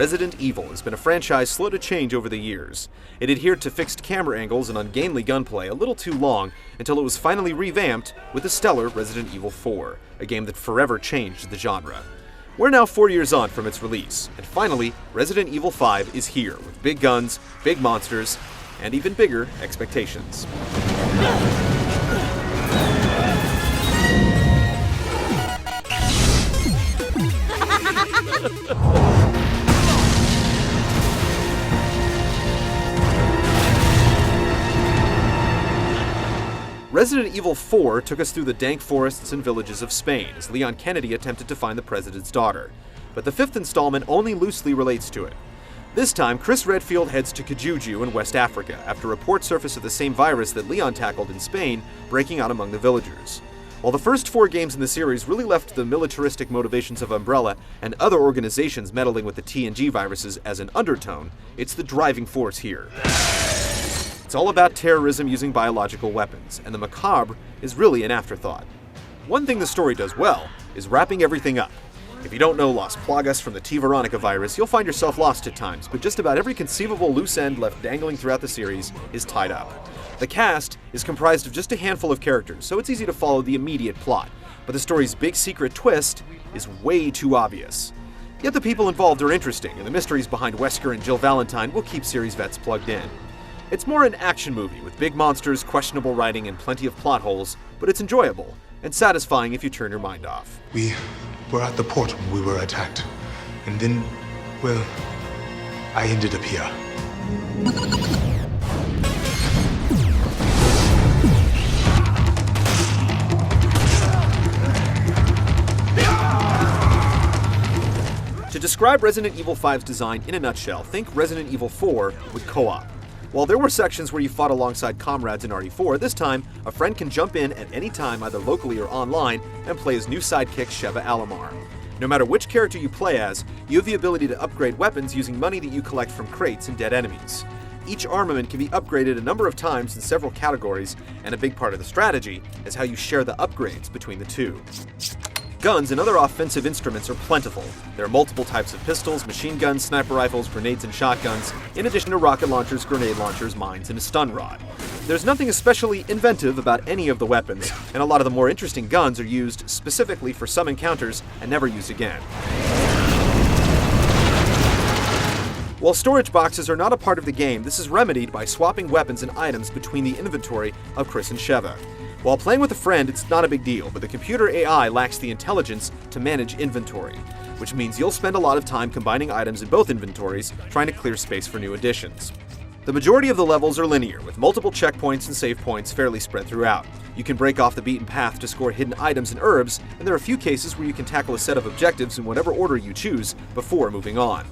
Resident Evil has been a franchise slow to change over the years. It adhered to fixed camera angles and ungainly gunplay a little too long until it was finally revamped with the stellar Resident Evil 4, a game that forever changed the genre. We're now 4 years on from its release, and finally, Resident Evil 5 is here with big guns, big monsters, and even bigger expectations. Resident Evil 4 took us through the dank forests and villages of Spain as Leon Kennedy attempted to find the president's daughter, but the fifth installment only loosely relates to it. This time, Chris Redfield heads to Kijuju in West Africa after reports surface of the same virus that Leon tackled in Spain breaking out among the villagers. While the first 4 games in the series really left the militaristic motivations of Umbrella and other organizations meddling with the TNG viruses as an undertone, it's the driving force here. It's all about terrorism using biological weapons, and the macabre is really an afterthought. One thing the story does well is wrapping everything up. If you don't know Las Plagas from the T. Veronica virus, you'll find yourself lost at times, but just about every conceivable loose end left dangling throughout the series is tied up. The cast is comprised of just a handful of characters, so it's easy to follow the immediate plot, but the story's big secret twist is way too obvious. Yet the people involved are interesting, and the mysteries behind Wesker and Jill Valentine will keep series vets plugged in. It's more an action movie with big monsters, questionable writing, and plenty of plot holes, but it's enjoyable and satisfying if you turn your mind off. We were at the port when we were attacked, and then, well, I ended up here. To describe Resident Evil 5's design in a nutshell, think Resident Evil 4 with co-op. While there were sections where you fought alongside comrades in RE4, this time, a friend can jump in at any time either locally or online and play as new sidekick Sheva Alomar. No matter which character you play as, you have the ability to upgrade weapons using money that you collect from crates and dead enemies. Each armament can be upgraded a number of times in several categories, and a big part of the strategy is how you share the upgrades between the two. Guns and other offensive instruments are plentiful. There are multiple types of pistols, machine guns, sniper rifles, grenades, and shotguns, in addition to rocket launchers, grenade launchers, mines, and a stun rod. There's nothing especially inventive about any of the weapons, and a lot of the more interesting guns are used specifically for some encounters and never used again. While storage boxes are not a part of the game, this is remedied by swapping weapons and items between the inventory of Chris and Sheva. While playing with a friend, it's not a big deal, but the computer AI lacks the intelligence to manage inventory, which means you'll spend a lot of time combining items in both inventories, trying to clear space for new additions. The majority of the levels are linear, with multiple checkpoints and save points fairly spread throughout. You can break off the beaten path to score hidden items and herbs, and there are a few cases where you can tackle a set of objectives in whatever order you choose before moving on.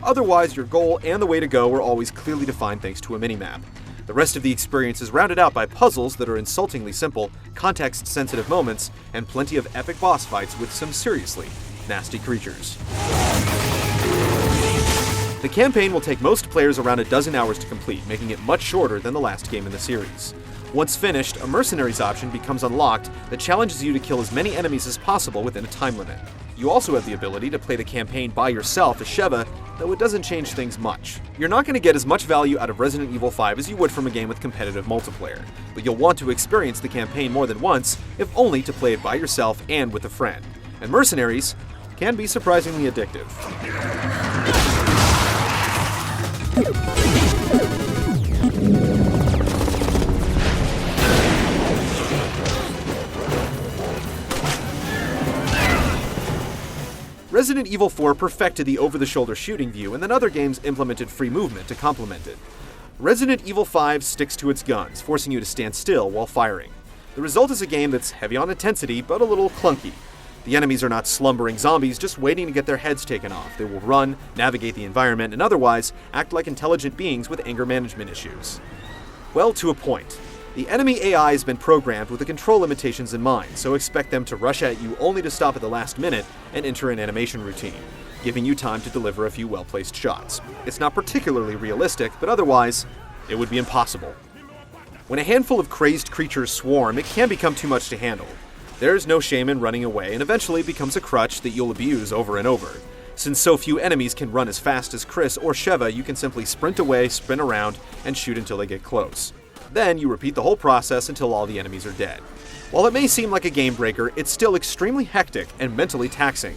Otherwise, your goal and the way to go are always clearly defined thanks to a minimap. The rest of the experience is rounded out by puzzles that are insultingly simple, context-sensitive moments, and plenty of epic boss fights with some seriously nasty creatures. The campaign will take most players around a dozen hours to complete, making it much shorter than the last game in the series. Once finished, a Mercenaries option becomes unlocked that challenges you to kill as many enemies as possible within a time limit. You also have the ability to play the campaign by yourself as Sheva, though it doesn't change things much. You're not going to get as much value out of Resident Evil 5 as you would from a game with competitive multiplayer, but you'll want to experience the campaign more than once, if only to play it by yourself and with a friend. And Mercenaries can be surprisingly addictive. Resident Evil 4 perfected the over-the-shoulder shooting view, and then other games implemented free movement to complement it. Resident Evil 5 sticks to its guns, forcing you to stand still while firing. The result is a game that's heavy on intensity, but a little clunky. The enemies are not slumbering zombies just waiting to get their heads taken off. They will run, navigate the environment, and otherwise act like intelligent beings with anger management issues. Well, to a point. The enemy AI has been programmed with the control limitations in mind, so expect them to rush at you only to stop at the last minute and enter an animation routine, giving you time to deliver a few well-placed shots. It's not particularly realistic, but otherwise, it would be impossible. When a handful of crazed creatures swarm, it can become too much to handle. There's no shame in running away, and eventually it becomes a crutch that you'll abuse over and over. Since so few enemies can run as fast as Chris or Sheva, you can simply sprint away, spin around, and shoot until they get close. Then you repeat the whole process until all the enemies are dead. While it may seem like a game breaker, it's still extremely hectic and mentally taxing.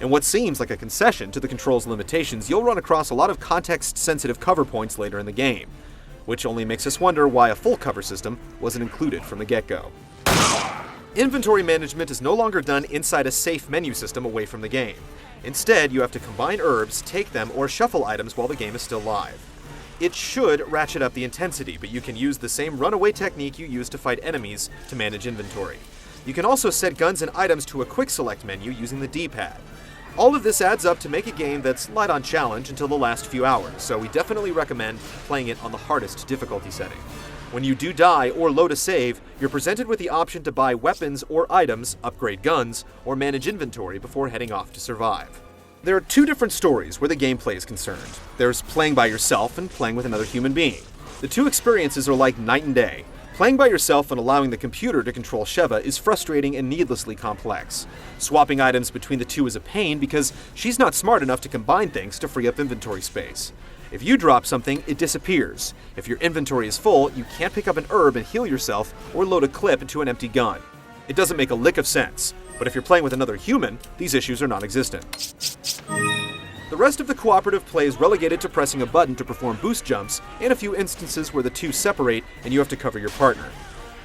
In what seems like a concession to the control's limitations, you'll run across a lot of context-sensitive cover points later in the game, which only makes us wonder why a full cover system wasn't included from the get-go. Inventory management is no longer done inside a safe menu system away from the game. Instead, you have to combine herbs, take them, or shuffle items while the game is still live. It should ratchet up the intensity, but you can use the same runaway technique you use to fight enemies to manage inventory. You can also set guns and items to a quick select menu using the D-pad. All of this adds up to make a game that's light on challenge until the last few hours, so we definitely recommend playing it on the hardest difficulty setting. When you do die or load a save, you're presented with the option to buy weapons or items, upgrade guns, or manage inventory before heading off to survive. There are two different stories where the gameplay is concerned. There's playing by yourself and playing with another human being. The two experiences are like night and day. Playing by yourself and allowing the computer to control Sheva is frustrating and needlessly complex. Swapping items between the two is a pain because she's not smart enough to combine things to free up inventory space. If you drop something, it disappears. If your inventory is full, you can't pick up an herb and heal yourself or load a clip into an empty gun. It doesn't make a lick of sense, but if you're playing with another human, these issues are non-existent. The rest of the cooperative play is relegated to pressing a button to perform boost jumps and a few instances where the two separate and you have to cover your partner.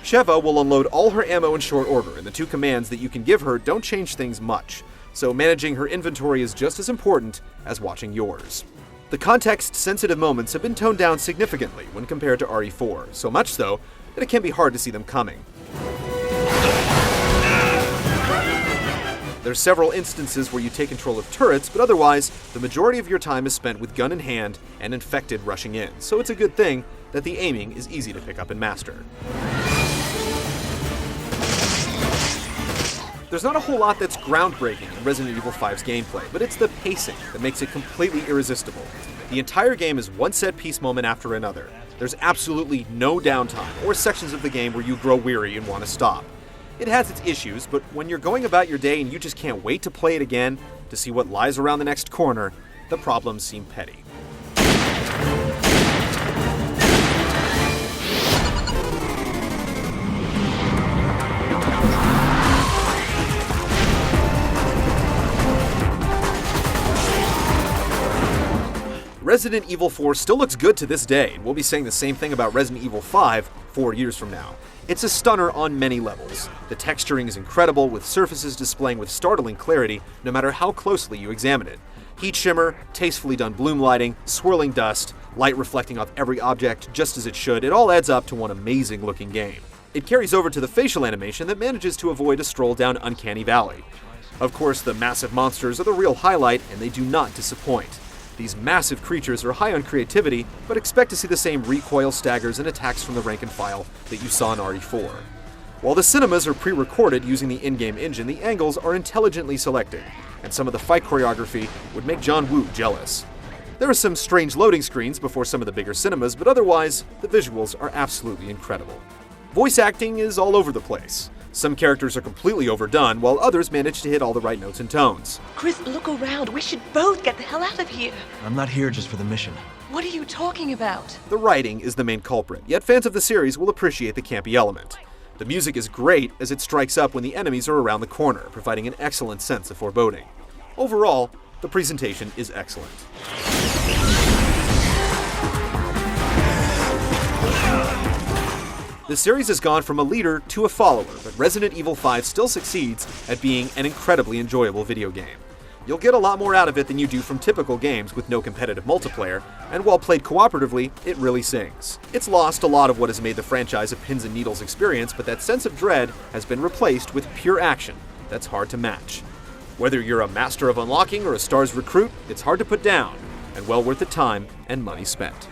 Sheva will unload all her ammo in short order, and the two commands that you can give her don't change things much, so managing her inventory is just as important as watching yours. The context-sensitive moments have been toned down significantly when compared to RE4, so much so that it can be hard to see them coming. There's several instances where you take control of turrets, but otherwise, the majority of your time is spent with gun in hand and infected rushing in, so it's a good thing that the aiming is easy to pick up and master. There's not a whole lot that's groundbreaking in Resident Evil 5's gameplay, but it's the pacing that makes it completely irresistible. The entire game is one set piece moment after another. There's absolutely no downtime or sections of the game where you grow weary and want to stop. It has its issues, but when you're going about your day and you just can't wait to play it again, to see what lies around the next corner, the problems seem petty. Resident Evil 4 still looks good to this day, and we'll be saying the same thing about Resident Evil 5 4 years from now. It's a stunner on many levels. The texturing is incredible, with surfaces displaying with startling clarity no matter how closely you examine it. Heat shimmer, tastefully done bloom lighting, swirling dust, light reflecting off every object just as it should, it all adds up to one amazing looking game. It carries over to the facial animation that manages to avoid a stroll down Uncanny Valley. Of course, the massive monsters are the real highlight, and they do not disappoint. These massive creatures are high on creativity, but expect to see the same recoil staggers and attacks from the rank and file that you saw in RE4. While the cinemas are pre-recorded using the in-game engine, the angles are intelligently selected, and some of the fight choreography would make John Woo jealous. There are some strange loading screens before some of the bigger cinemas, but otherwise, the visuals are absolutely incredible. Voice acting is all over the place. Some characters are completely overdone, while others manage to hit all the right notes and tones. Chris, look around. We should both get the hell out of here. I'm not here just for the mission. What are you talking about? The writing is the main culprit, yet fans of the series will appreciate the campy element. The music is great as it strikes up when the enemies are around the corner, providing an excellent sense of foreboding. Overall, the presentation is excellent. The series has gone from a leader to a follower, but Resident Evil 5 still succeeds at being an incredibly enjoyable video game. You'll get a lot more out of it than you do from typical games with no competitive multiplayer, and while played cooperatively, it really sings. It's lost a lot of what has made the franchise a pins and needles experience, but that sense of dread has been replaced with pure action that's hard to match. Whether you're a master of unlocking or a STARS recruit, it's hard to put down, and well worth the time and money spent.